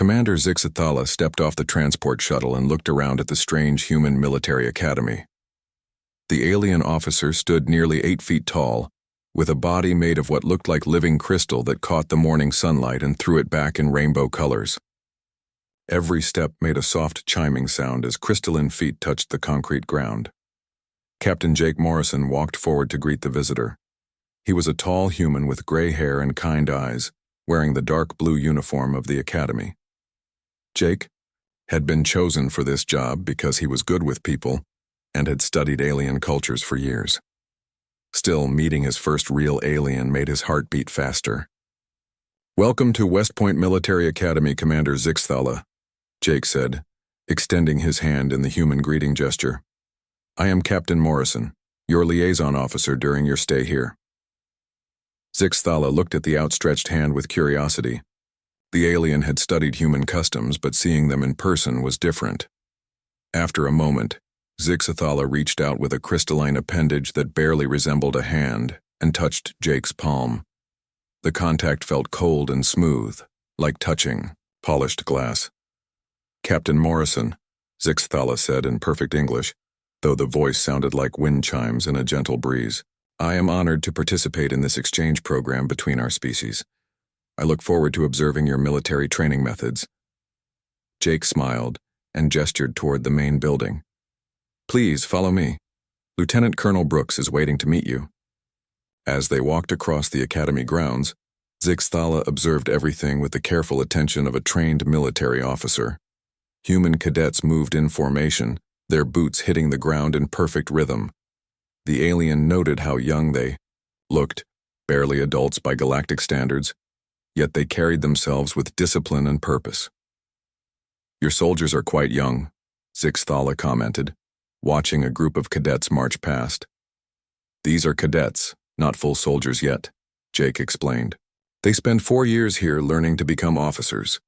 Commander Zixathala stepped off the transport shuttle and looked around at the strange human military academy. The alien officer stood nearly 8 feet tall, with a body made of what looked like living crystal that caught the morning sunlight and threw it back in rainbow colors. Every step made a soft chiming sound as crystalline feet touched the concrete ground. Captain Jake Morrison walked forward to greet the visitor. He was a tall human with gray hair and kind eyes, wearing the dark blue uniform of the academy. Jake had been chosen for this job because he was good with people and had studied alien cultures for years. Still, meeting his first real alien made his heart beat faster. "Welcome to West Point Military Academy, Commander Zixathala," Jake said, extending his hand in the human greeting gesture. "I am Captain Morrison, your liaison officer during your stay here." Zixathala looked at the outstretched hand with curiosity. The alien had studied human customs, but seeing them in person was different. After a moment, Zixathala reached out with a crystalline appendage that barely resembled a hand and touched Jake's palm. The contact felt cold and smooth, like touching polished glass. "Captain Morrison," Zixathala said in perfect English, though the voice sounded like wind chimes in a gentle breeze. "I am honored to participate in this exchange program between our species. I look forward to observing your military training methods." Jake smiled and gestured toward the main building. "Please follow me. Lieutenant Colonel Brooks is waiting to meet you." As they walked across the academy grounds, Zixathala observed everything with the careful attention of a trained military officer. Human cadets moved in formation, their boots hitting the ground in perfect rhythm. The alien noted how young they looked, barely adults by galactic standards, yet they carried themselves with discipline and purpose. "Your soldiers are quite young," Zixathala commented, watching a group of cadets march past. "These are cadets, not full soldiers yet," Jake explained. "They spend 4 years here learning to become officers.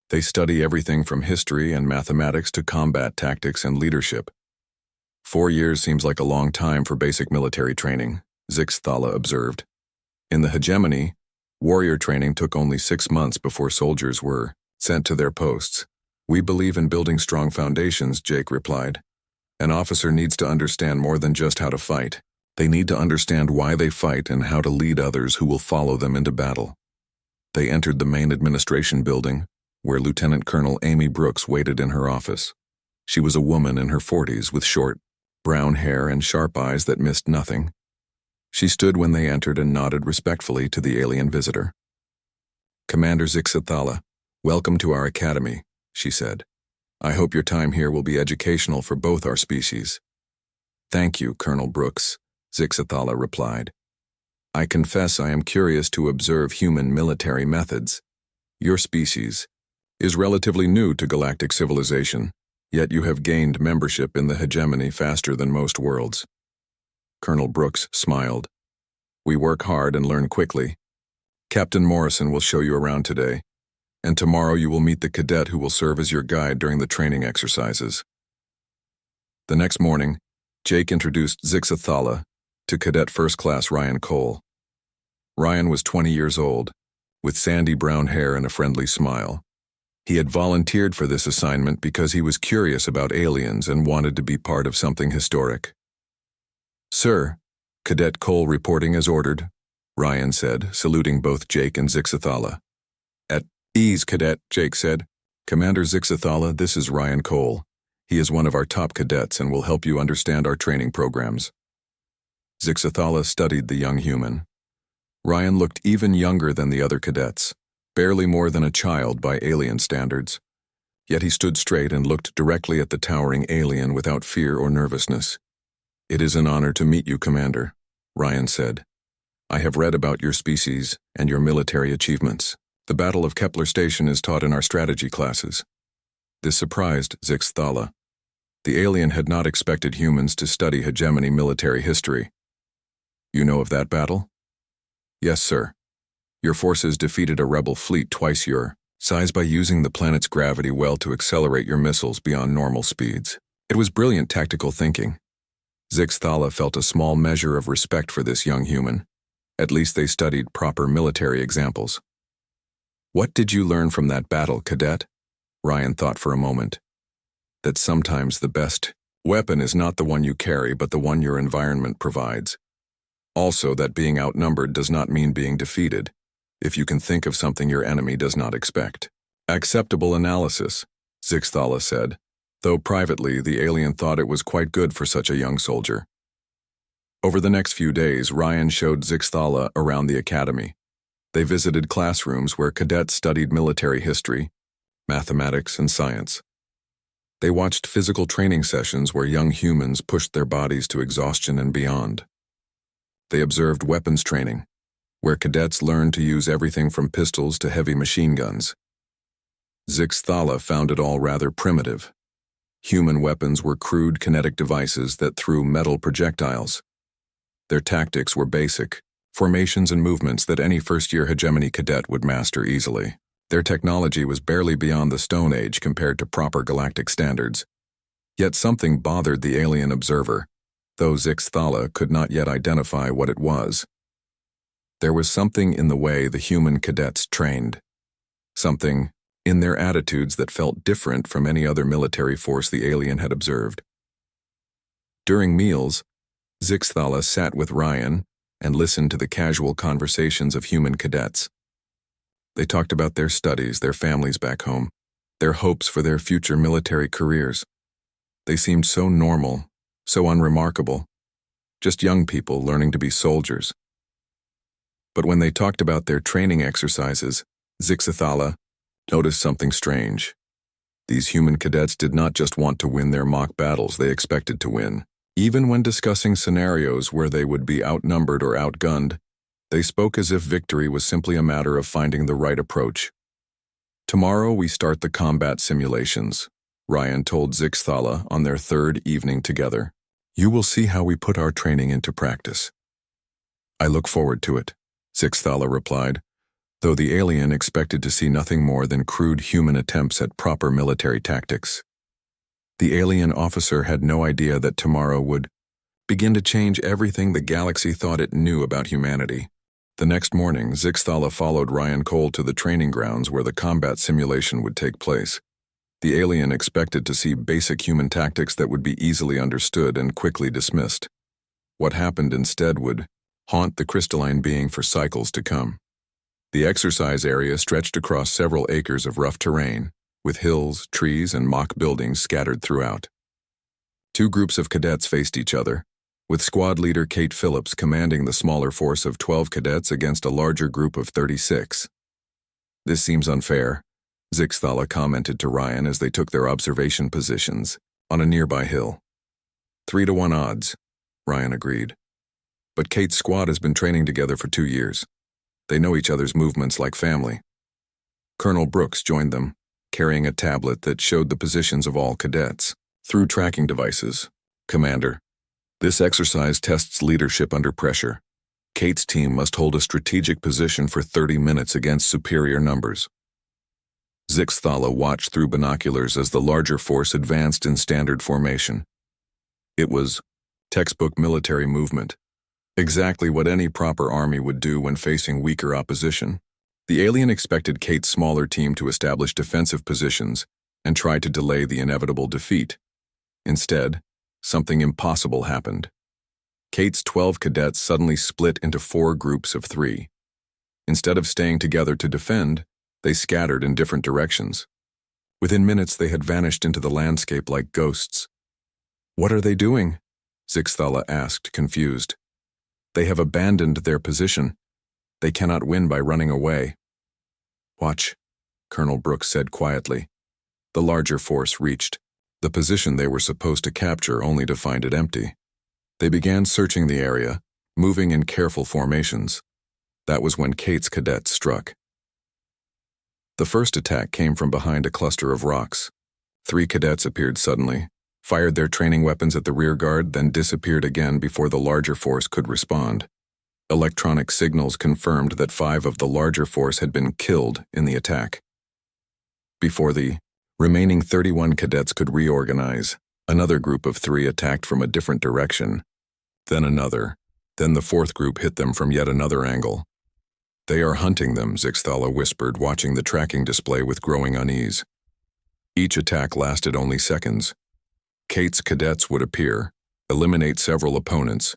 They study everything from history and mathematics to combat tactics and leadership." 4 years seems like a long time for basic military training, Zixathala observed. In the hegemony, warrior training took only 6 months before soldiers were sent to their posts. "We believe in building strong foundations," Jake replied. "An officer needs to understand more than just how to fight. They need to understand why they fight and how to lead others who will follow them into battle." They entered the main administration building, where Lieutenant Colonel Amy Brooks waited in her office. She was a woman in her 40s with short, brown hair and sharp eyes that missed nothing. She stood when they entered and nodded respectfully to the alien visitor. "Commander Zixathala, welcome to our academy," she said. "I hope your time here will be educational for both our species." "Thank you, Colonel Brooks," Zixathala replied. "I confess I am curious to observe human military methods. Your species is relatively new to galactic civilization, yet you have gained membership in the hegemony faster than most worlds." Colonel Brooks smiled. "We work hard and learn quickly. Captain Morrison will show you around today, and tomorrow you will meet the cadet who will serve as your guide during the training exercises." The next morning, Jake introduced Zixathala to Cadet First Class Ryan Cole. Ryan was 20 years old, with sandy brown hair and a friendly smile. He had volunteered for this assignment because he was curious about aliens and wanted to be part of something historic. "Sir," Cadet Cole reporting as ordered, Ryan said, saluting both Jake and Zixathala. "At ease, Cadet," Jake said. "Commander Zixathala, this is Ryan Cole. He is one of our top cadets and will help you understand our training programs." Zixathala studied the young human. Ryan looked even younger than the other cadets, barely more than a child by alien standards. Yet he stood straight and looked directly at the towering alien without fear or nervousness. "It is an honor to meet you, Commander," Ryan said. "I have read about your species and your military achievements. The Battle of Kepler Station is taught in our strategy classes." This surprised Zixathala. The alien had not expected humans to study hegemony military history. "You know of that battle?" "Yes, sir. Your forces defeated a rebel fleet twice your size by using the planet's gravity well to accelerate your missiles beyond normal speeds. It was brilliant tactical thinking." Zixathala felt a small measure of respect for this young human. At least they studied proper military examples. "What did you learn from that battle, Cadet?" Ryan thought for a moment. That sometimes the best weapon is not the one you carry, but the one your environment provides. Also, that being outnumbered does not mean being defeated, if you can think of something your enemy does not expect. Acceptable analysis, Zixthala said, though privately the alien thought it was quite good for such a young soldier. Over the next few days, Ryan showed Zixthala around the academy. They visited classrooms where cadets studied military history, mathematics, and science. They watched physical training sessions where young humans pushed their bodies to exhaustion and beyond. They observed weapons training, where cadets learned to use everything from pistols to heavy machine guns. Zixthala found it all rather primitive. Human weapons were crude kinetic devices that threw metal projectiles. Their tactics were basic, formations and movements that any first-year hegemony cadet would master easily. Their technology was barely beyond the Stone Age compared to proper galactic standards. Yet something bothered the alien observer, though Zixthala could not yet identify what it was. There was something in the way the human cadets trained. Something in their attitudes that felt different from any other military force the alien had observed. During meals, Zixthala sat with Ryan and listened to the casual conversations of human cadets. They talked about their studies, their families back home, their hopes for their future military careers. They seemed so normal, so unremarkable, just young people learning to be soldiers. But when they talked about their training exercises, Zixthala noticed something strange. These human cadets did not just want to win their mock battles, they expected to win. Even when discussing scenarios where they would be outnumbered or outgunned, they spoke as if victory was simply a matter of finding the right approach. "Tomorrow we start the combat simulations," Ryan told Zixthala on their third evening together. "You will see how we put our training into practice." "I look forward to it," Zixthala replied, though the alien expected to see nothing more than crude human attempts at proper military tactics. The alien officer had no idea that tomorrow would begin to change everything the galaxy thought it knew about humanity. The next morning, Zixthala followed Ryan Cole to the training grounds where the combat simulation would take place. The alien expected to see basic human tactics that would be easily understood and quickly dismissed. What happened instead would haunt the crystalline being for cycles to come. The exercise area stretched across several acres of rough terrain, with hills, trees, and mock buildings scattered throughout. Two groups of cadets faced each other, with squad leader Kate Phillips commanding the smaller force of 12 cadets against a larger group of 36. "This seems unfair," Zixthala commented to Ryan as they took their observation positions on a nearby hill. 3-to-1 odds, Ryan agreed. "But Kate's squad has been training together for 2 years. They know each other's movements like family." Colonel Brooks joined them, carrying a tablet that showed the positions of all cadets through tracking devices. "Commander, this exercise tests leadership under pressure. Kate's team must hold a strategic position for 30 minutes against superior numbers." Zixthala watched through binoculars as the larger force advanced in standard formation. It was textbook military movement, exactly what any proper army would do when facing weaker opposition. The alien expected Kate's smaller team to establish defensive positions and try to delay the inevitable defeat. Instead, something impossible happened. Kate's 12 cadets suddenly split into 4 groups of 3. Instead of staying together to defend, they scattered in different directions. Within minutes, they had vanished into the landscape like ghosts. "What are they doing?" Zixthala asked, confused. "They have abandoned their position. They cannot win by running away." "Watch," Colonel Brooks said quietly. The larger force reached the position they were supposed to capture only to find it empty. They began searching the area, moving in careful formations. That was when Kate's cadets struck. The first attack came from behind a cluster of rocks. 3 cadets appeared suddenly, fired their training weapons at the rear guard, then disappeared again before the larger force could respond. Electronic signals confirmed that 5 of the larger force had been killed in the attack. Before the remaining 31 cadets could reorganize, another group of 3 attacked from a different direction, then another. Then the 4th group hit them from yet another angle. "They are hunting them," Zixthala whispered, watching the tracking display with growing unease. Each attack lasted only seconds. Kate's cadets would appear, eliminate several opponents,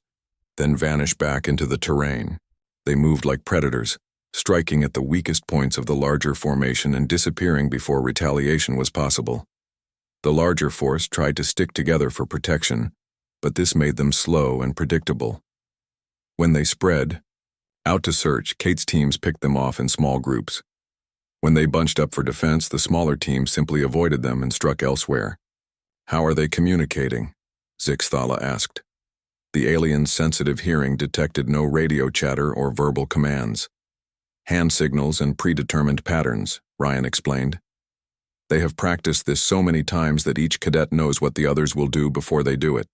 then vanish back into the terrain. They moved like predators, striking at the weakest points of the larger formation and disappearing before retaliation was possible. The larger force tried to stick together for protection, but this made them slow and predictable. When they spread out to search, Kate's teams picked them off in small groups. When they bunched up for defense, the smaller teams simply avoided them and struck elsewhere. "How are they communicating?" Zixthala asked. The alien's sensitive hearing detected no radio chatter or verbal commands. "Hand signals and predetermined patterns," Ryan explained. "They have practiced this so many times that each cadet knows what the others will do before they do it."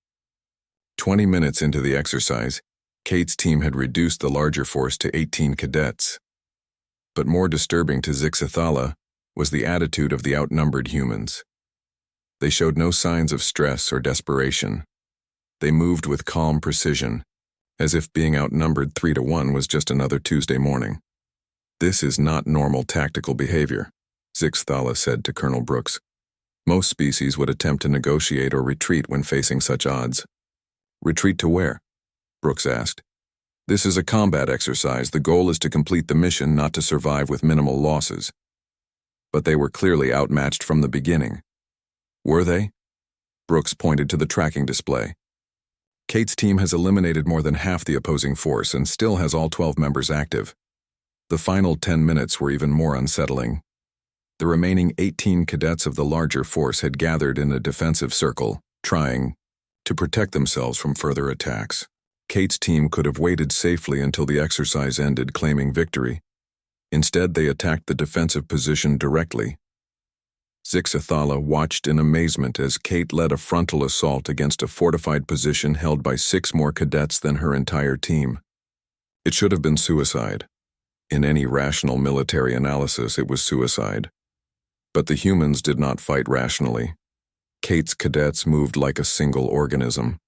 20 minutes into the exercise, Kate's team had reduced the larger force to 18 cadets. But more disturbing to Zixthala was the attitude of the outnumbered humans. They showed no signs of stress or desperation. They moved with calm precision, as if being outnumbered 3-1 was just another Tuesday morning. "This is not normal tactical behavior," Zixthala said to Colonel Brooks. "Most species would attempt to negotiate or retreat when facing such odds." "Retreat to where?" Brooks asked. "This is a combat exercise. The goal is to complete the mission, not to survive with minimal losses." But they were clearly outmatched from the beginning. Were they? Brooks pointed to the tracking display. "Kate's team has eliminated more than half the opposing force and still has all 12 members active." The final 10 minutes were even more unsettling. The remaining 18 cadets of the larger force had gathered in a defensive circle, trying to protect themselves from further attacks. Kate's team could have waited safely until the exercise ended, claiming victory. Instead, they attacked the defensive position directly. Zixthala watched in amazement as Kate led a frontal assault against a fortified position held by 6 more cadets than her entire team. It should have been suicide. In any rational military analysis, it was suicide. But the humans did not fight rationally. Kate's cadets moved like a single organism.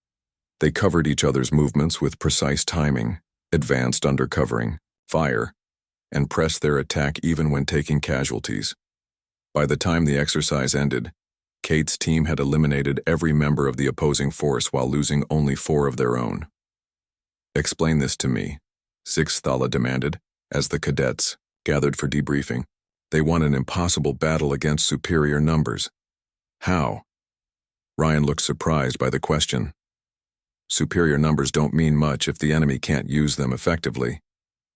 They covered each other's movements with precise timing, advanced undercovering, fire, and pressed their attack even when taking casualties. By the time the exercise ended, Kate's team had eliminated every member of the opposing force while losing only 4 of their own. "Explain this to me," Zixthala demanded, as the cadets gathered for debriefing. "They won an impossible battle against superior numbers. How?" Ryan looked surprised by the question. "Superior numbers don't mean much if the enemy can't use them effectively.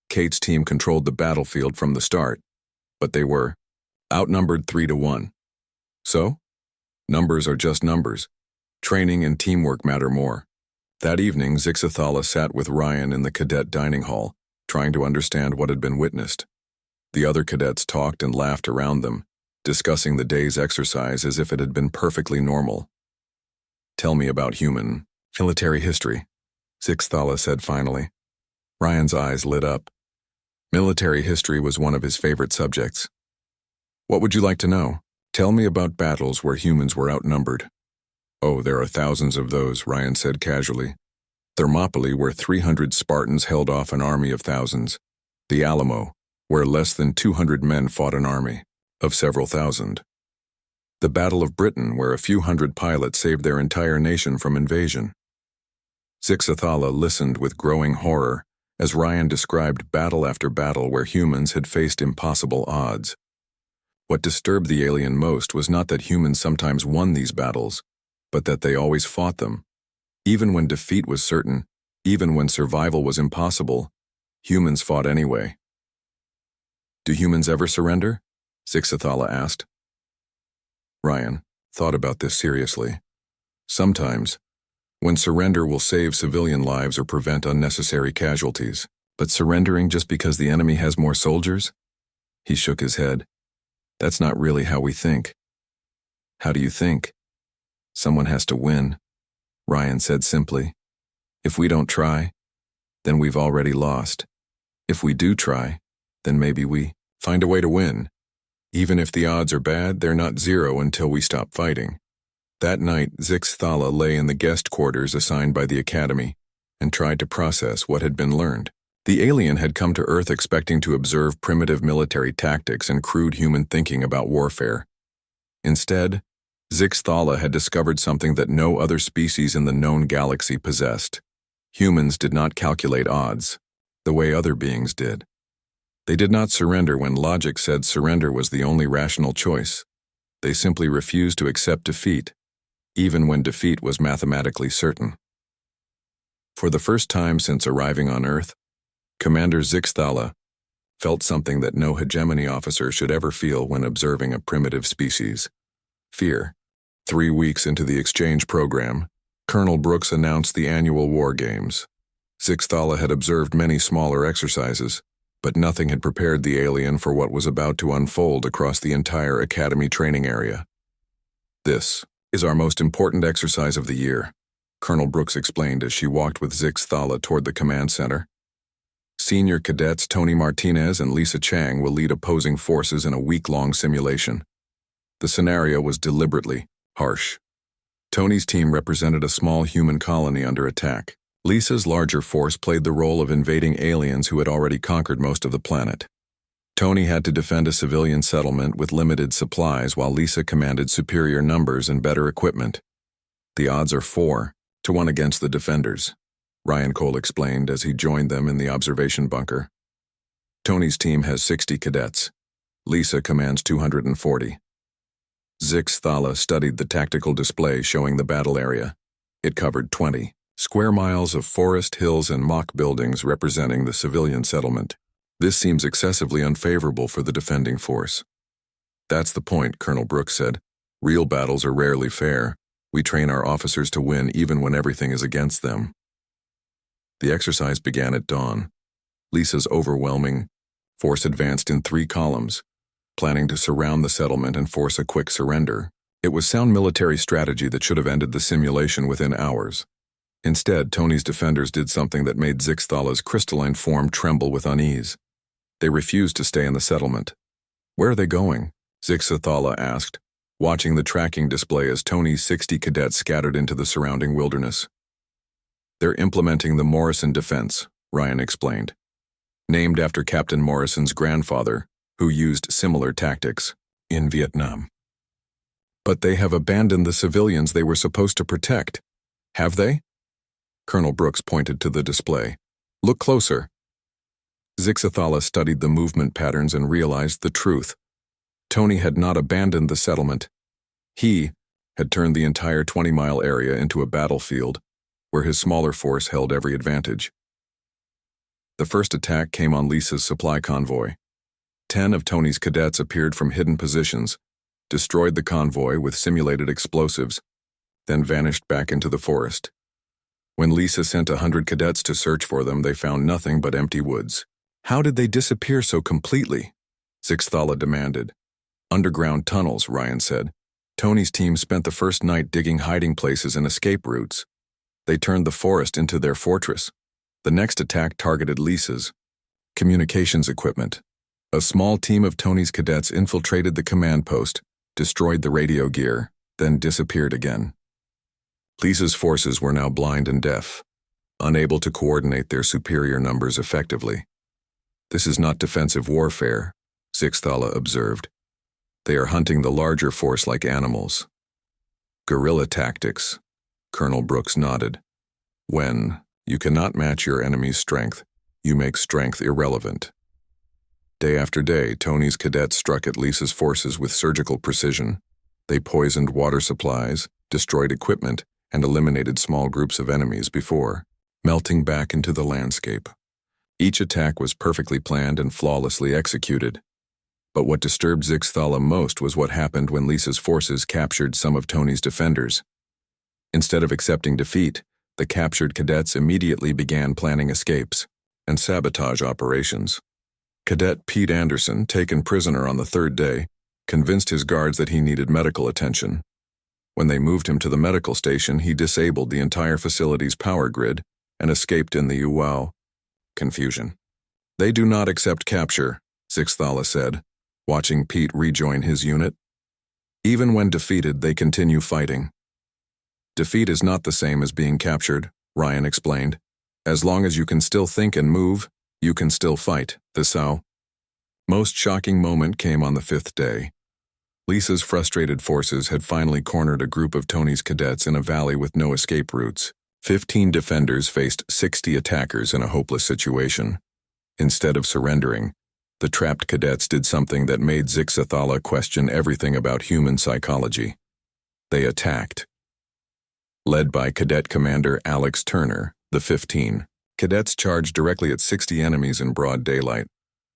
Kate's team controlled the battlefield from the start, but they were outnumbered 3-1. So? Numbers are just numbers. Training and teamwork matter more." That evening, Zixthala sat with Ryan in the cadet dining hall, trying to understand what had been witnessed. The other cadets talked and laughed around them, discussing the day's exercise as if it had been perfectly normal. "Tell me about human military history," Zixthala said finally. Ryan's eyes lit up. Military history was one of his favorite subjects. "What would you like to know? Tell me about battles where humans were outnumbered." "Oh, there are thousands of those," Ryan said casually. "Thermopylae, where 300 Spartans held off an army of thousands. The Alamo, where less than 200 men fought an army of several thousand. The Battle of Britain, where a few hundred pilots saved their entire nation from invasion." Zixthala listened with growing horror as Ryan described battle after battle where humans had faced impossible odds. What disturbed the alien most was not that humans sometimes won these battles, but that they always fought them. Even when defeat was certain, even when survival was impossible, humans fought anyway. "Do humans ever surrender?" Zixthala asked. Ryan thought about this seriously. "Sometimes, when surrender will save civilian lives or prevent unnecessary casualties. But surrendering just because the enemy has more soldiers?" He shook his head. "That's not really how we think." "How do you think?" "Someone has to win," Ryan said simply. "If we don't try, then we've already lost. If we do try, then maybe we find a way to win. Even if the odds are bad, they're not zero until we stop fighting." That night, Zixthala lay in the guest quarters assigned by the Academy and tried to process what had been learned. The alien had come to Earth expecting to observe primitive military tactics and crude human thinking about warfare. Instead, Zixthala had discovered something that no other species in the known galaxy possessed. Humans did not calculate odds, the way other beings did. They did not surrender when logic said surrender was the only rational choice. They simply refused to accept defeat, even when defeat was mathematically certain. For the first time since arriving on Earth, Commander Zixthala felt something that no hegemony officer should ever feel when observing a primitive species: fear. 3 weeks into the exchange program, Colonel Brooks announced the annual war games. Zixthala had observed many smaller exercises, but nothing had prepared the alien for what was about to unfold across the entire Academy training area. "This is our most important exercise of the year," Colonel Brooks explained as she walked with Zixthala toward the command center. "Senior cadets Tony Martinez and Lisa Chang will lead opposing forces in a week-long simulation." The scenario was deliberately harsh. Tony's team represented a small human colony under attack. Lisa's larger force played the role of invading aliens who had already conquered most of the planet. Tony had to defend a civilian settlement with limited supplies, while Lisa commanded superior numbers and better equipment. "The odds are 4-1 against the defenders," Ryan Cole explained as he joined them in the observation bunker. "Tony's team has 60 cadets. Lisa commands 240. Zixthala studied the tactical display showing the battle area. It covered 20 square miles of forest, hills, and mock buildings representing the civilian settlement. "This seems excessively unfavorable for the defending force." "That's the point," Colonel Brooks said. "Real battles are rarely fair. We train our officers to win even when everything is against them." The exercise began at dawn. Lisa's overwhelming force advanced in 3 columns, planning to surround the settlement and force a quick surrender. It was sound military strategy that should have ended the simulation within hours. Instead, Tony's defenders did something that made Zixthala's crystalline form tremble with unease. They refused to stay in the settlement. "Where are they going?" Zixthala asked, watching the tracking display as Tony's 60 cadets scattered into the surrounding wilderness. "They're implementing the Morrison Defense," Ryan explained. "Named after Captain Morrison's grandfather, who used similar tactics in Vietnam." "But they have abandoned the civilians they were supposed to protect. Have they?" Colonel Brooks pointed to the display. "Look closer." Zixthala studied the movement patterns and realized the truth. Tony had not abandoned the settlement. He had turned the entire 20-mile area into a battlefield, where his smaller force held every advantage. The first attack came on Lisa's supply convoy. 10 of Tony's cadets appeared from hidden positions, destroyed the convoy with simulated explosives, then vanished back into the forest. When Lisa sent 100 cadets to search for them, they found nothing but empty woods. "How did they disappear so completely?" Zixthala demanded. "Underground tunnels," Ryan said. "Tony's team spent the first night digging hiding places and escape routes. They turned the forest into their fortress." The next attack targeted Lisa's communications equipment. A small team of Tony's cadets infiltrated the command post, destroyed the radio gear, then disappeared again. Lisa's forces were now blind and deaf, unable to coordinate their superior numbers effectively. "This is not defensive warfare," Zixthala observed. "They are hunting the larger force like animals." "Guerrilla tactics," Colonel Brooks nodded. "When you cannot match your enemy's strength, you make strength irrelevant." Day after day, Tony's cadets struck at Lisa's forces with surgical precision. They poisoned water supplies, destroyed equipment, and eliminated small groups of enemies before melting back into the landscape. Each attack was perfectly planned and flawlessly executed. But what disturbed Zixthala most was what happened when Lisa's forces captured some of Tony's defenders. Instead of accepting defeat, the captured cadets immediately began planning escapes and sabotage operations. Cadet Pete Anderson, taken prisoner on the 3rd day, convinced his guards that he needed medical attention. When they moved him to the medical station, he disabled the entire facility's power grid and escaped in the confusion. "They do not accept capture," Zixthala said, watching Pete rejoin his unit. "Even when defeated, they continue fighting." "Defeat is not the same as being captured," Ryan explained. "As long as you can still think and move, you can still fight." Most shocking moment came on the 5th day. Lisa's frustrated forces had finally cornered a group of Tony's cadets in a valley with no escape routes. 15 defenders faced 60 attackers in a hopeless situation. Instead of surrendering, the trapped cadets did something that made Zixathala question everything about human psychology. They attacked. Led by Cadet Commander Alex Turner, the 15 cadets charged directly at 60 enemies in broad daylight.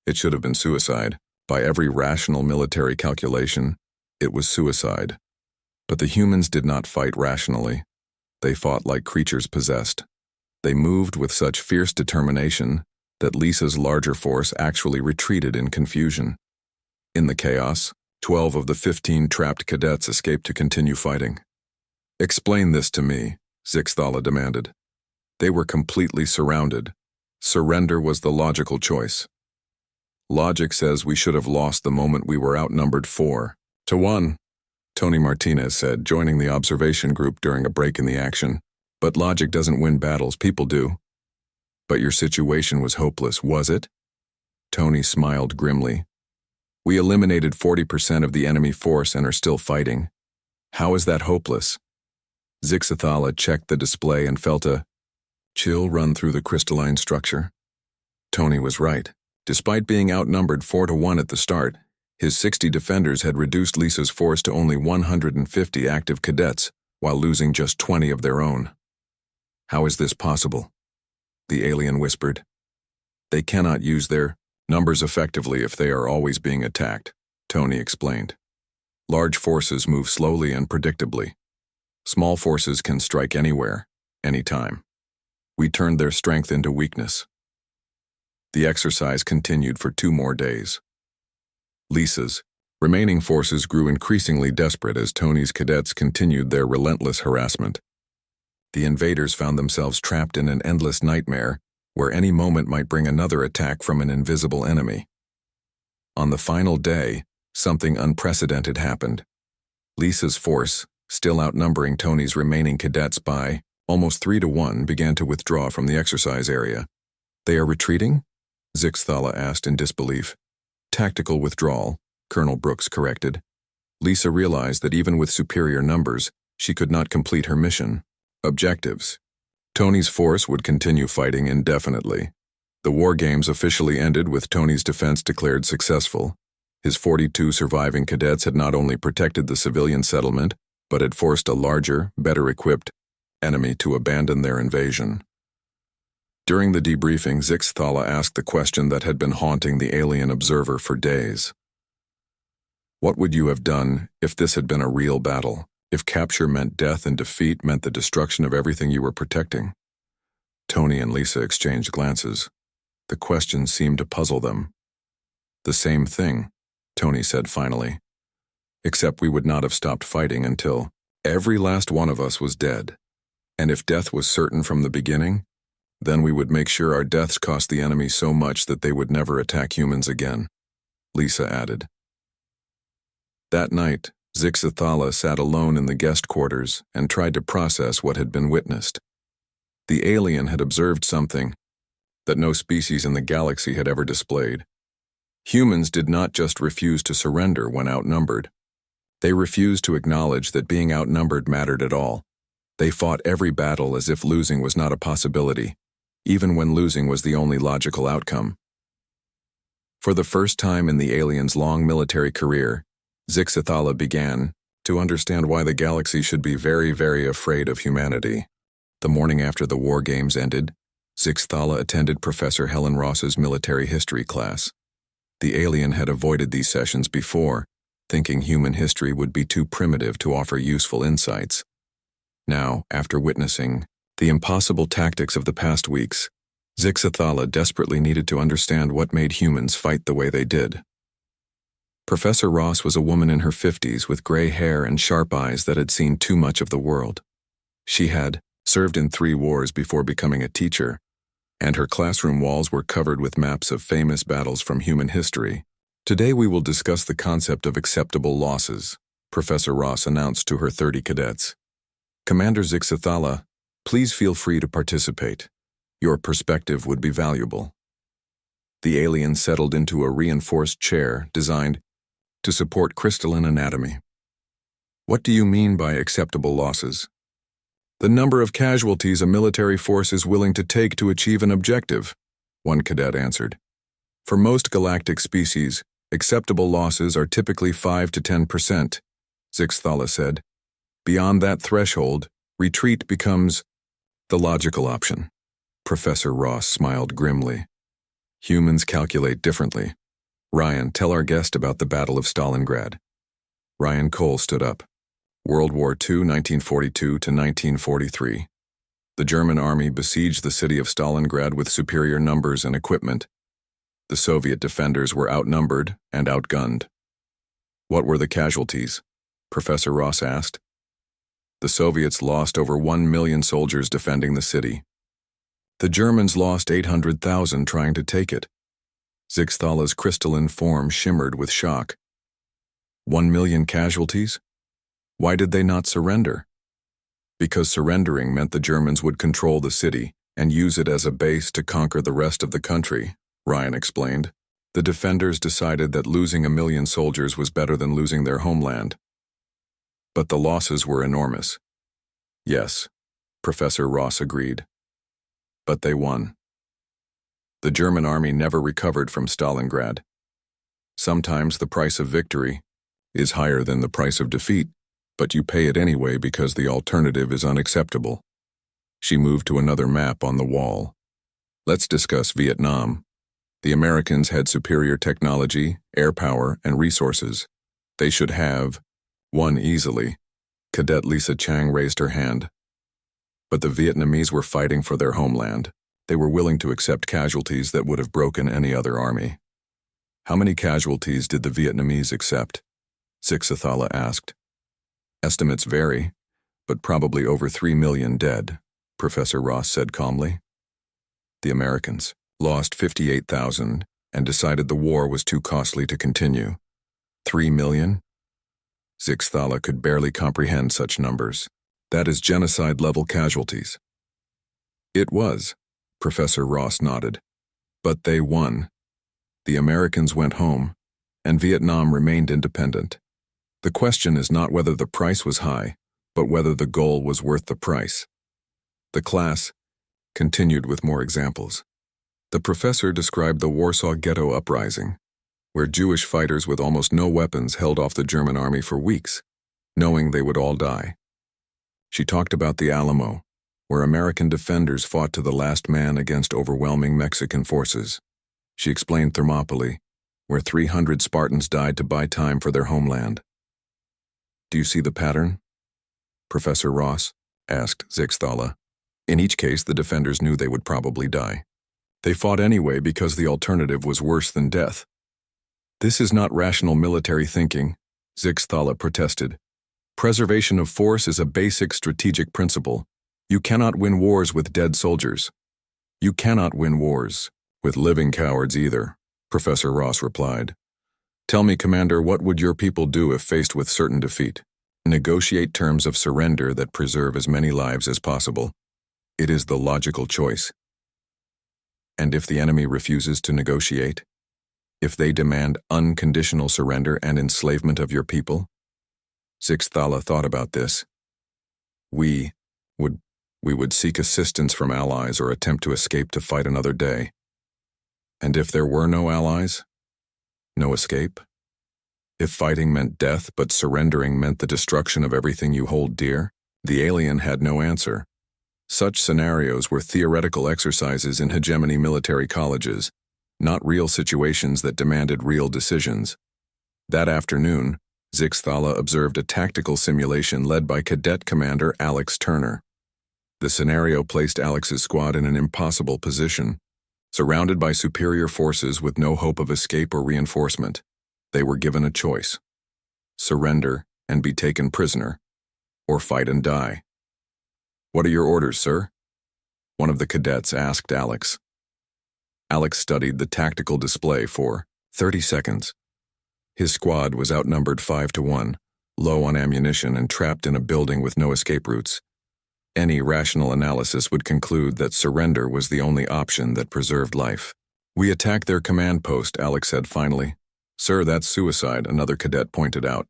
It should have been suicide. By every rational military calculation, it was suicide. But the humans did not fight rationally. They fought like creatures possessed. They moved with such fierce determination that Lisa's larger force actually retreated in confusion. In the chaos, 12 of the 15 trapped cadets escaped to continue fighting. "Explain this to me," Zixathala demanded. They were completely surrounded. Surrender was the logical choice. "Logic says we should have lost the moment we were outnumbered 4-1, Tony Martinez said, joining the observation group during a break in the action. "But logic doesn't win battles, people do." "But your situation was hopeless, was it?" Tony smiled grimly. "We eliminated 40% of the enemy force and are still fighting. How is that hopeless?" Zixathala checked the display and felt a chill run through the crystalline structure. Tony was right. Despite being outnumbered 4-1 at the start, his 60 defenders had reduced Lisa's force to only 150 active cadets, while losing just 20 of their own. "How is this possible?" the alien whispered. "They cannot use their numbers effectively if they are always being attacked," Tony explained. "Large forces move slowly and predictably. Small forces can strike anywhere, anytime. We turned their strength into weakness." The exercise continued for 2 more days. Lisa's remaining forces grew increasingly desperate as Tony's cadets continued their relentless harassment. The invaders found themselves trapped in an endless nightmare where any moment might bring another attack from an invisible enemy. On the final day, something unprecedented happened. Lisa's force, still outnumbering Tony's remaining cadets by almost 3-1, began to withdraw from the exercise area. "They are retreating?" Zixathala asked in disbelief. "Tactical withdrawal," Colonel Brooks corrected. Lisa realized that even with superior numbers, she could not complete her mission. Objectives. Tony's force would continue fighting indefinitely. The war games officially ended with Tony's defense declared successful. His 42 surviving cadets had not only protected the civilian settlement, but had forced a larger, better-equipped enemy to abandon their invasion. During the debriefing, Zixathala asked the question that had been haunting the alien observer for days. "What would you have done if this had been a real battle? If capture meant death and defeat meant the destruction of everything you were protecting?" Tony and Lisa exchanged glances. The question seemed to puzzle them. "The same thing," Tony said finally. "Except we would not have stopped fighting until every last one of us was dead. And if death was certain from the beginning, then we would make sure our deaths cost the enemy so much that they would never attack humans again," Lisa added. That night, Zixathala sat alone in the guest quarters and tried to process what had been witnessed. The alien had observed something that no species in the galaxy had ever displayed. Humans did not just refuse to surrender when outnumbered. They refused to acknowledge that being outnumbered mattered at all. They fought every battle as if losing was not a possibility, even when losing was the only logical outcome. For the first time in the alien's long military career, Zixathala began to understand why the galaxy should be very, very afraid of humanity. The morning after the war games ended, Zixathala attended Professor Helen Ross's military history class. The alien had avoided these sessions before, thinking human history would be too primitive to offer useful insights. Now, after witnessing the impossible tactics of the past weeks, Zixathala desperately needed to understand what made humans fight the way they did. Professor Ross was a woman in her 50s with gray hair and sharp eyes that had seen too much of the world. She had served in 3 wars before becoming a teacher, and her classroom walls were covered with maps of famous battles from human history. "Today we will discuss the concept of acceptable losses," Professor Ross announced to her 30 cadets. "Commander Zixathala, please feel free to participate. Your perspective would be valuable." The alien settled into a reinforced chair designed to support crystalline anatomy. What do you mean by acceptable losses? The number of casualties a military force is willing to take to achieve an objective, one cadet answered. For most galactic species, acceptable losses are typically 5 to 10%, Zixthala said. Beyond that threshold, retreat becomes the logical option. Professor Ross smiled grimly. Humans calculate differently. Ryan, tell our guest about the Battle of Stalingrad. Ryan Cole stood up. World War II, 1942 to 1943. The German army besieged the city of Stalingrad with superior numbers and equipment. The Soviet defenders were outnumbered and outgunned. What were the casualties? Professor Ross asked. The Soviets lost over 1 million soldiers defending the city. The Germans lost 800,000 trying to take it. Zixthala's crystalline form shimmered with shock. 1 million casualties? Why did they not surrender? Because surrendering meant the Germans would control the city and use it as a base to conquer the rest of the country, Ryan explained. The defenders decided that losing 1 million soldiers was better than losing their homeland. But the losses were enormous. Yes, Professor Ross agreed. But they won. The German army never recovered from Stalingrad. Sometimes the price of victory is higher than the price of defeat, but you pay it anyway because the alternative is unacceptable. She moved to another map on the wall. Let's discuss Vietnam. The Americans had superior technology, air power, and resources. They should have won easily. Cadet Lisa Chang raised her hand. But the Vietnamese were fighting for their homeland. They were willing to accept casualties that would have broken any other army. How many casualties did the Vietnamese accept? Zixthala asked. Estimates vary, but probably over 3 million dead, Professor Ross said calmly. The Americans lost 58,000 and decided the war was too costly to continue. 3 million? Zixthala could barely comprehend such numbers. That is genocide-level casualties. It was, Professor Ross nodded. But they won. The Americans went home, and Vietnam remained independent. The question is not whether the price was high, but whether the goal was worth the price. The class continued with more examples. The professor described the Warsaw Ghetto Uprising, where Jewish fighters with almost no weapons held off the German army for weeks, knowing they would all die. She talked about the Alamo, where American defenders fought to the last man against overwhelming Mexican forces. She explained Thermopylae, where 300 Spartans died to buy time for their homeland. Do you see the pattern? Professor Ross asked Zixthala. In each case, the defenders knew they would probably die. They fought anyway because the alternative was worse than death. This is not rational military thinking, Zixthala protested. Preservation of force is a basic strategic principle. You cannot win wars with dead soldiers. You cannot win wars with living cowards either, Professor Ross replied. Tell me, Commander, what would your people do if faced with certain defeat? Negotiate terms of surrender that preserve as many lives as possible. It is the logical choice. And if the enemy refuses to negotiate? If they demand unconditional surrender and enslavement of your people? Zixthala thought about this. We would seek assistance from allies or attempt to escape to fight another day. And if there were no allies? No escape? If fighting meant death but surrendering meant the destruction of everything you hold dear? The alien had no answer. Such scenarios were theoretical exercises in hegemony military colleges, not real situations that demanded real decisions. That afternoon, Zixthala observed a tactical simulation led by Cadet Commander Alex Turner. The scenario placed Alex's squad in an impossible position. Surrounded by superior forces with no hope of escape or reinforcement, they were given a choice: surrender and be taken prisoner, or fight and die. What are your orders, sir? One of the cadets asked Alex. Alex studied the tactical display for 30 seconds. His squad was outnumbered 5 to 1, low on ammunition and trapped in a building with no escape routes. Any rational analysis would conclude that surrender was the only option that preserved life. We attacked their command post, Alex said finally. Sir, that's suicide, another cadet pointed out.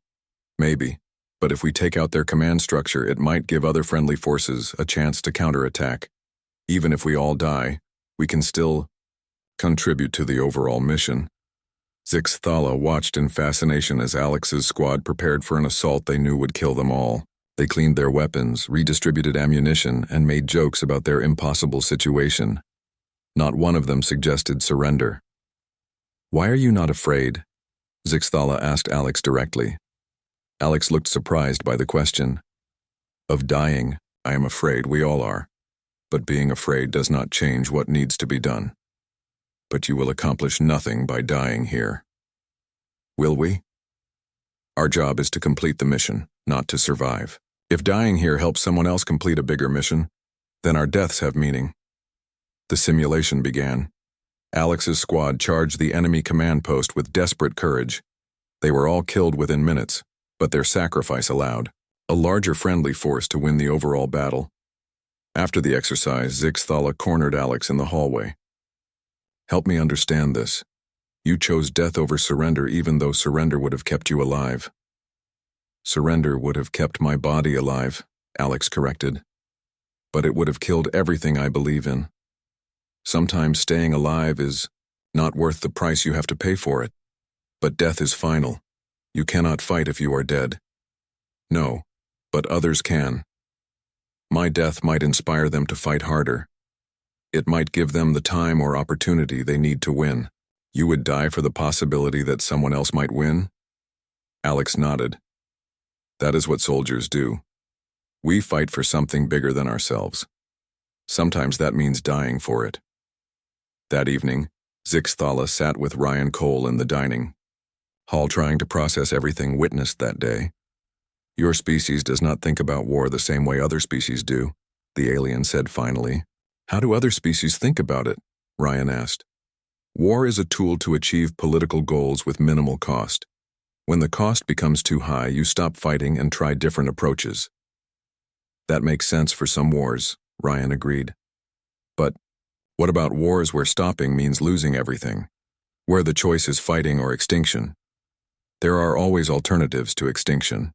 Maybe, but if we take out their command structure, it might give other friendly forces a chance to counterattack. Even if we all die, we can still contribute to the overall mission. Zix Thala watched in fascination as Alex's squad prepared for an assault they knew would kill them all. They cleaned their weapons, redistributed ammunition, and made jokes about their impossible situation. Not one of them suggested surrender. "Why are you not afraid?" Zix Thala asked Alex directly. Alex looked surprised by the question. "Of dying, I am afraid, we all are. But being afraid does not change what needs to be done. But you will accomplish nothing by dying here." "Will we?" "Our job is to complete the mission, not to survive. If dying here helps someone else complete a bigger mission, then our deaths have meaning." The simulation began. Alex's squad charged the enemy command post with desperate courage. They were all killed within minutes, but their sacrifice allowed a larger friendly force to win the overall battle. After the exercise, Zix Thala cornered Alex in the hallway. "Help me understand this. You chose death over surrender even though surrender would have kept you alive." "Surrender would have kept my body alive," Alex corrected. "But it would have killed everything I believe in. Sometimes staying alive is not worth the price you have to pay for it. But death is final. You cannot fight if you are dead." "No, but others can. My death might inspire them to fight harder. It might give them the time or opportunity they need to win." "You would die for the possibility that someone else might win?" Alex nodded. "That is what soldiers do. We fight for something bigger than ourselves. Sometimes that means dying for it." That evening, Zix Thala sat with Ryan Cole in the dining hall trying to process everything witnessed that day. "Your species does not think about war the same way other species do," the alien said finally. "How do other species think about it?" Ryan asked. "War is a tool to achieve political goals with minimal cost. When the cost becomes too high, you stop fighting and try different approaches." "That makes sense for some wars," Ryan agreed. "But what about wars where stopping means losing everything? Where the choice is fighting or extinction? There are always alternatives to extinction."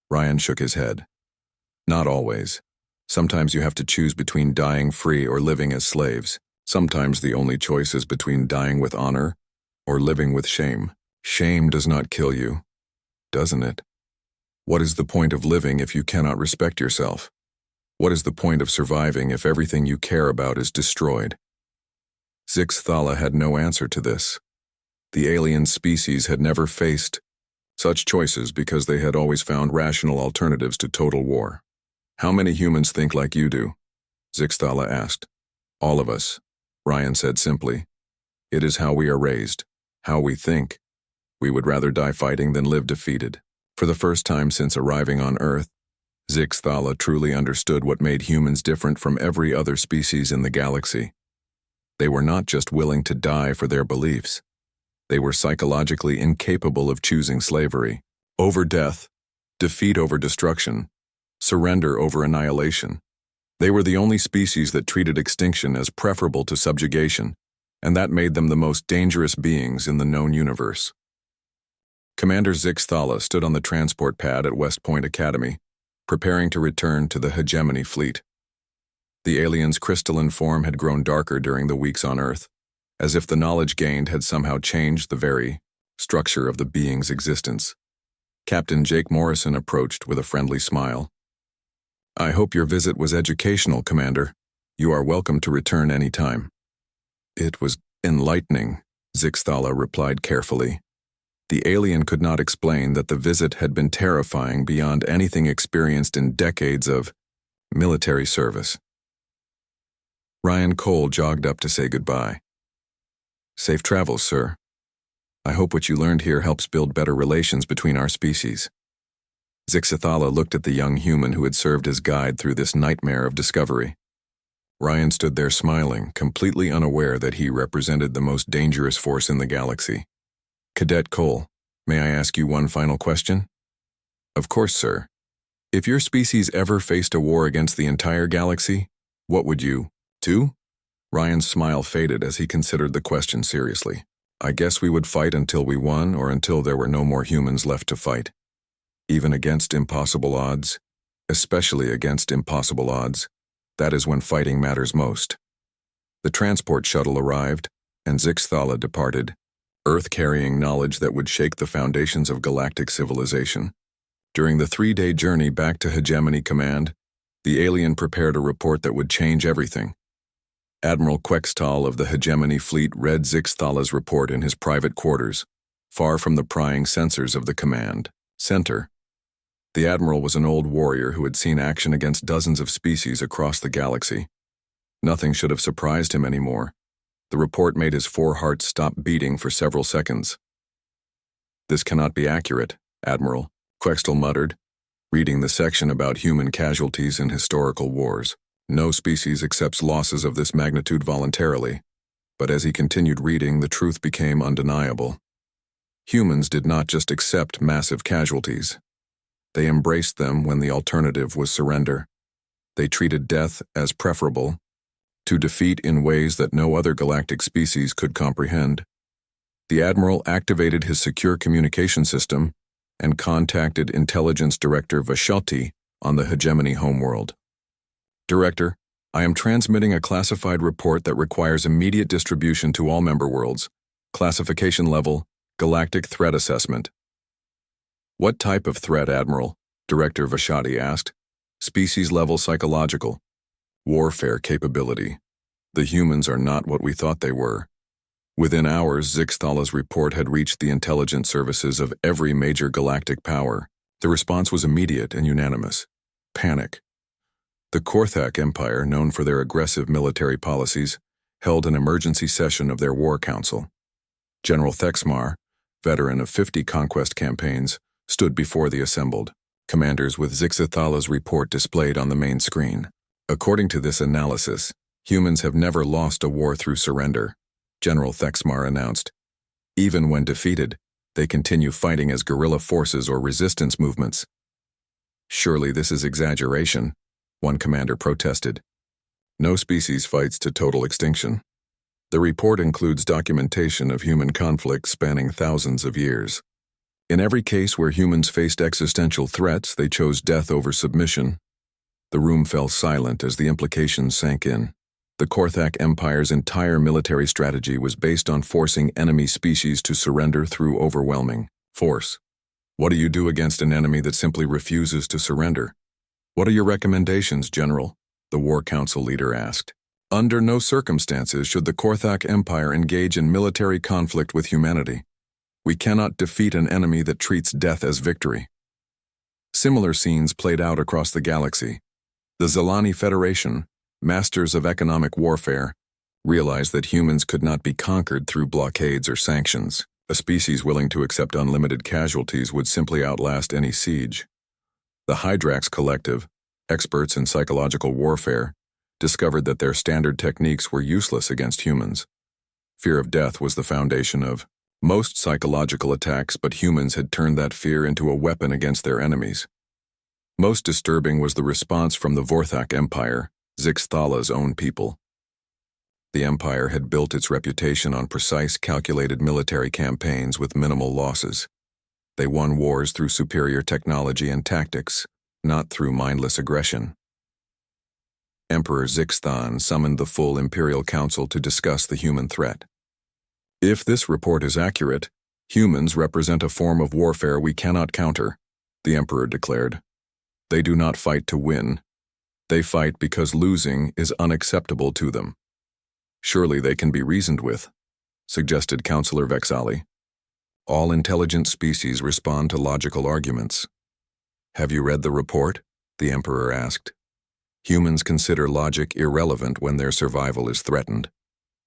Ryan shook his head. "Not always. Sometimes you have to choose between dying free or living as slaves. Sometimes the only choice is between dying with honor or living with shame. Shame does not kill you, doesn't it? What is the point of living if you cannot respect yourself? What is the point of surviving if everything you care about is destroyed?" Zix Thala had no answer to this. The alien species had never faced such choices because they had always found rational alternatives to total war. "How many humans think like you do?" Zix Thala asked. "All of us," Ryan said simply. "It is how we are raised, how we think. We would rather die fighting than live defeated." For the first time since arriving on Earth, Zix Thala truly understood what made humans different from every other species in the galaxy. They were not just willing to die for their beliefs. They were psychologically incapable of choosing slavery over death, defeat over destruction, surrender over annihilation. They were the only species that treated extinction as preferable to subjugation, and that made them the most dangerous beings in the known universe. Commander Zix Thala stood on the transport pad at West Point Academy, preparing to return to the hegemony fleet. The alien's crystalline form had grown darker during the weeks on Earth, as if the knowledge gained had somehow changed the very structure of the being's existence. Captain Jake Morrison approached with a friendly smile. "I hope your visit was educational, Commander. You are welcome to return any time." "It was enlightening," Zix Thala replied carefully. The alien could not explain that the visit had been terrifying beyond anything experienced in decades of military service. Ryan Cole jogged up to say goodbye. "Safe travels, sir. I hope what you learned here helps build better relations between our species." Zix Thala looked at the young human who had served as guide through this nightmare of discovery. Ryan stood there smiling, completely unaware that he represented the most dangerous force in the galaxy. "Cadet Cole, may I ask you one final question?" "Of course, sir. If your species ever faced a war against the entire galaxy, what would you do?" Ryan's smile faded as he considered the question seriously. I guess we would fight until we won or until there were no more humans left to fight. Even against impossible odds, especially against impossible odds, that is when fighting matters most. The transport shuttle arrived, and Zixthala departed, Earth carrying knowledge that would shake the foundations of galactic civilization. During the 3-day journey back to Hegemony Command, the alien prepared a report that would change everything. Admiral Quextal of the Hegemony Fleet read Zixthala's report in his private quarters, far from the prying sensors of the command center. The admiral was an old warrior who had seen action against dozens of species across the galaxy. Nothing should have surprised him anymore. The report made his 4 hearts stop beating for several seconds. "This cannot be accurate, Admiral," Quextal muttered, reading the section about human casualties in historical wars. "No species accepts losses of this magnitude voluntarily." But as he continued reading, the truth became undeniable. Humans did not just accept massive casualties. They embraced them when the alternative was surrender. They treated death as preferable to defeat in ways that no other galactic species could comprehend. The Admiral activated his secure communication system and contacted Intelligence Director Vashati on the Hegemony homeworld. "Director, I am transmitting a classified report that requires immediate distribution to all member worlds. Classification level, Galactic Threat Assessment." "What type of threat, Admiral?" Director Vashati asked. "Species level psychological. Warfare capability. The humans are not what we thought they were." Within hours, Zixthala's report had reached the intelligence services of every major galactic power. The response was immediate and unanimous. Panic. The Korthak Empire, known for their aggressive military policies, held an emergency session of their war council. General Thexmar, veteran of 50 conquest campaigns, stood before the assembled commanders with Zixthala's report displayed on the main screen. "According to this analysis, humans have never lost a war through surrender," General Thexmar announced. "Even when defeated, they continue fighting as guerrilla forces or resistance movements." "Surely this is exaggeration," one commander protested. "No species fights to total extinction. The report includes documentation of human conflict spanning thousands of years. In every case where humans faced existential threats, they chose death over submission." The room fell silent as the implications sank in. The Korthak Empire's entire military strategy was based on forcing enemy species to surrender through overwhelming force. "What do you do against an enemy that simply refuses to surrender?" "What are your recommendations, General?" the War Council leader asked. "Under no circumstances should the Korthak Empire engage in military conflict with humanity. We cannot defeat an enemy that treats death as victory." Similar scenes played out across the galaxy. The Zelani Federation, masters of economic warfare, realized that humans could not be conquered through blockades or sanctions. A species willing to accept unlimited casualties would simply outlast any siege. The Hydrax Collective, experts in psychological warfare, discovered that their standard techniques were useless against humans. Fear of death was the foundation of most psychological attacks, but humans had turned that fear into a weapon against their enemies. Most disturbing was the response from the Vorthak Empire, Zixthala's own people. The empire had built its reputation on precise, calculated military campaigns with minimal losses. They won wars through superior technology and tactics, not through mindless aggression. Emperor Zixthan summoned the full Imperial Council to discuss the human threat. "If this report is accurate, humans represent a form of warfare we cannot counter," the Emperor declared. "They do not fight to win. They fight because losing is unacceptable to them." "Surely they can be reasoned with," suggested Councillor Vexali. "All intelligent species respond to logical arguments." "Have you read the report?" the Emperor asked. "Humans consider logic irrelevant when their survival is threatened.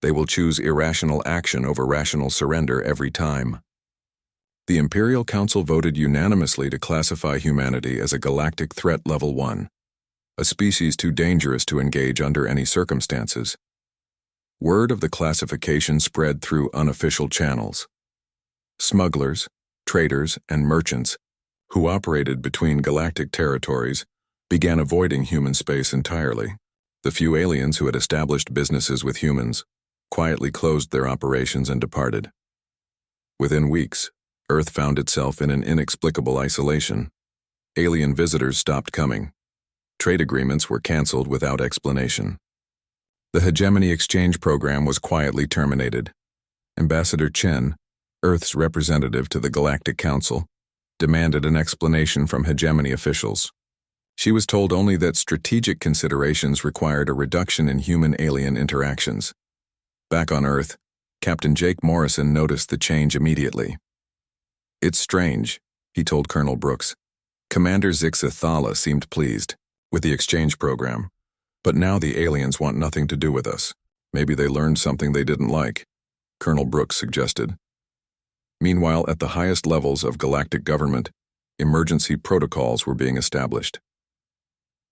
They will choose irrational action over rational surrender every time." The Imperial Council voted unanimously to classify humanity as a galactic threat level 1, a species too dangerous to engage under any circumstances. Word of the classification spread through unofficial channels. Smugglers, traders, and merchants, who operated between galactic territories, began avoiding human space entirely. The few aliens who had established businesses with humans quietly closed their operations and departed. Within weeks, Earth found itself in an inexplicable isolation. Alien visitors stopped coming. Trade agreements were canceled without explanation. The hegemony exchange program was quietly terminated. Ambassador Chen, Earth's representative to the Galactic Council, demanded an explanation from hegemony officials. She was told only that strategic considerations required a reduction in human-alien interactions. Back on Earth, Captain Jake Morrison noticed the change immediately. "It's strange," he told Colonel Brooks. "Commander Zixathala seemed pleased with the exchange program, but now the aliens want nothing to do with us. Maybe they learned something they didn't like," Colonel Brooks suggested. Meanwhile, at the highest levels of galactic government, emergency protocols were being established.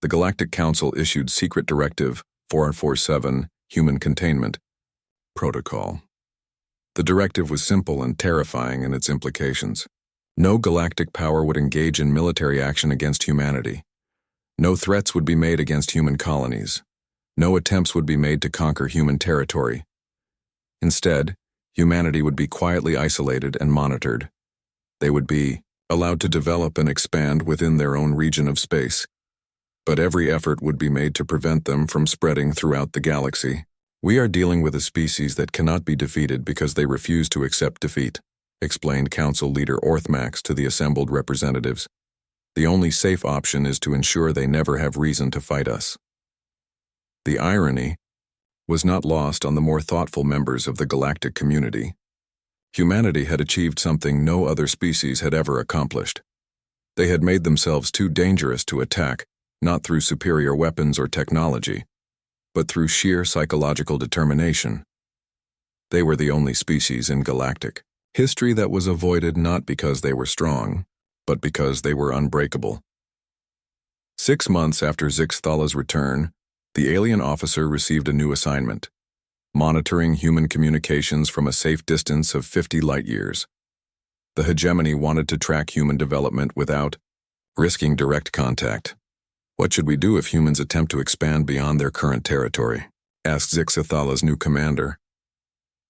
The Galactic Council issued Secret Directive 447, Human Containment Protocol. The directive was simple and terrifying in its implications. No galactic power would engage in military action against humanity. No threats would be made against human colonies. No attempts would be made to conquer human territory. Instead, humanity would be quietly isolated and monitored. They would be allowed to develop and expand within their own region of space. But every effort would be made to prevent them from spreading throughout the galaxy. "We are dealing with a species that cannot be defeated because they refuse to accept defeat," explained Council Leader Orthmax to the assembled representatives. "The only safe option is to ensure they never have reason to fight us." The irony was not lost on the more thoughtful members of the galactic community. Humanity had achieved something no other species had ever accomplished. They had made themselves too dangerous to attack, not through superior weapons or technology, but through sheer psychological determination. They were the only species in galactic history that was avoided not because they were strong, but because they were unbreakable. 6 months after Zixthala's return, the alien officer received a new assignment: monitoring human communications from a safe distance of 50 light-years. The hegemony wanted to track human development without risking direct contact. "What should we do if humans attempt to expand beyond their current territory?" asked Zixathala's new commander.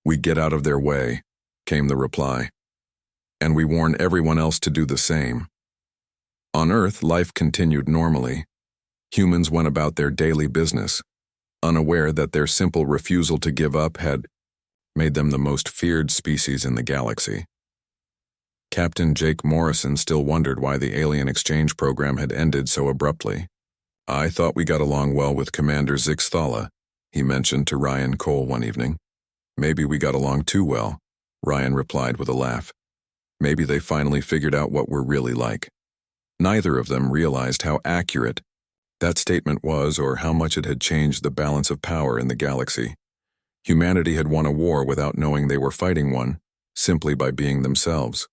"We get out of their way," came the reply. "And we warn everyone else to do the same." On Earth, life continued normally. Humans went about their daily business, unaware that their simple refusal to give up had made them the most feared species in the galaxy. Captain Jake Morrison still wondered why the alien exchange program had ended so abruptly. "I thought we got along well with Commander Zixthala," he mentioned to Ryan Cole one evening. "Maybe we got along too well," Ryan replied with a laugh. "Maybe they finally figured out what we're really like." Neither of them realized how accurate that statement was or how much it had changed the balance of power in the galaxy. Humanity had won a war without knowing they were fighting one, simply by being themselves.